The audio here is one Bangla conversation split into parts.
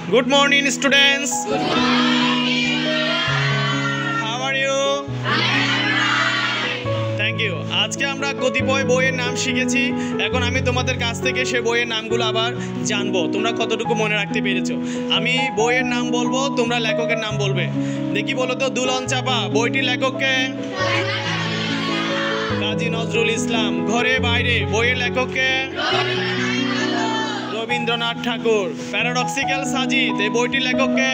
Good morning, students. Good morning. How are you? Thank you. আজকে আমরা কতিপয় বইয়ের নাম শিখেছি। এখন আমি তোমাদের কাছ থেকে সেই বইয়ের নামগুলো আবার জানবো। তোমরা কতটুকু মনে রাখতে পেরেছো? আমি বইয়ের নাম বলবো, তোমরা লেখকের নাম বলবে। দেখি বলো তো, দুলন চাপা বইটির লেখক কে? কাজী নজরুল ইসলাম। ঘরে বাইরে বইয়ের লেখক কে? রবীন্দ্রনাথ ঠাকুর। প্যারাডক্সিক্যাল সাজিদ এই বইটির লেখক কে?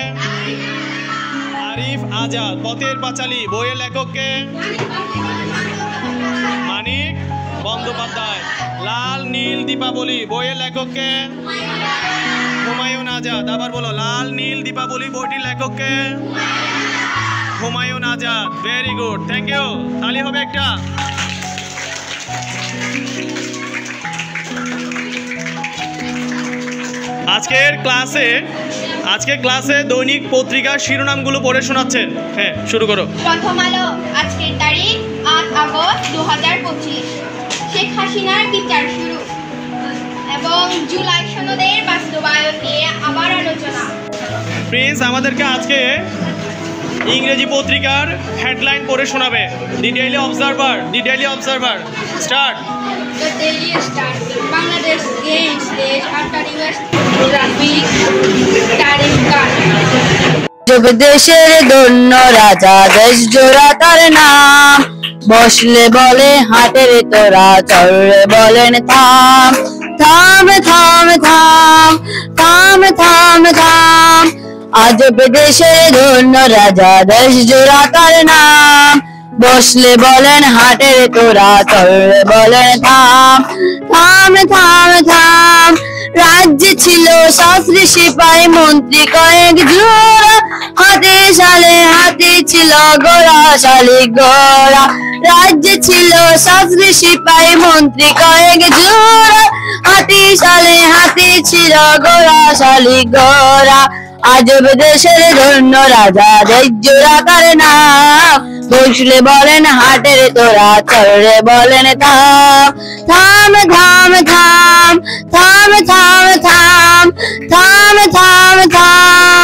আরিফ আজাদ। পথের পাঁচালী বইয়ের লেখক কে? মানিক বন্দ্যোপাধ্যায়। লাল নীল দীপাবলি বইয়ের লেখক কে? হুমায়ুন আজাদ। আবার বলো, লাল নীল দীপাবলি বইটির লেখক কে? Humayun Azad. Very good, thank you. তালি হবে একটা। আজকে ক্লাসে দৈনিক পত্রিকার শিরোনামগুলো পড়ে শোনাচ্ছেন। হ্যাঁ, শুরু করো। প্রথম আলো আজকের তারিখ ৮ আগস্ট ২০২৫। শেখ হাসিনার বিচার শুরু এবং জুলাই সনদের বাস্তবায়ন নিয়ে আবার আলোচনা। প্রিন্স আমাদেরকে আজকে ইংরেজি পত্রিকার হেডলাইন পড়ে শোনাবে। The Daily Observer. Start. The Daily Star, Bangladesh gains দেশ after US traffic tariff cut. Job দেশের ধন্য রাজা, দেশ জোড়া তার নাম। বসলে বলে হাটের তোরা, চললে বলেন থাম। থাম থাম থাম থাম থাম থাম। আজব দেশের ধন্য রাজা, দেশ জোড়া তার নাম। বসলে বলেন হাটের তোরা, চললে বলেন থাম। থাম থাম থাম। রাজ্যে ছিল শাস্ত্রী সিপাহী মন্ত্রী কয়েক জোড়া, হাতে সালে হাতে ছিল গোড়া শালিক গোড়া। রাজ্যে ছিল শাস্ত্রী সিপাহী মন্ত্রী কয়েক জোড়া, হাতে সালে হাতে ছিল গোড়া শালিক গোড়া। আজব দেশের ধন্য রাজা, দেশ জোড়া তার নাম। বসলে বলেন হাটের তোরা, চললে বলেন থাম। থাম থাম থাম থাম থাম থাম থাম থাম থাম।